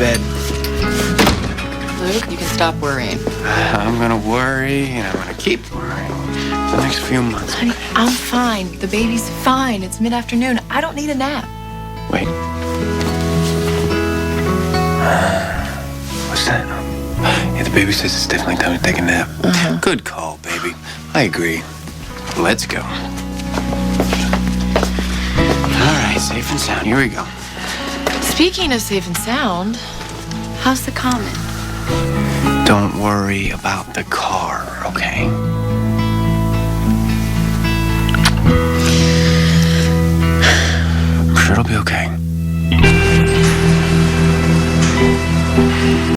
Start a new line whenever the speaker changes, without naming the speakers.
bed.
Luke, you can stop worrying.
I'm gonna worry, and I'm gonna keep worrying for the next few months.
Honey, I'm fine. The baby's fine. It's mid-afternoon. I don't need a nap.
Wait. What's that? Yeah, the baby says it's definitely time to take a nap. Good call, baby. I agree. Let's go. All right, safe and sound. Here we go.
Speaking of safe and sound, how's the common?
Don't worry about the car, okay? I'm sure it'll be okay.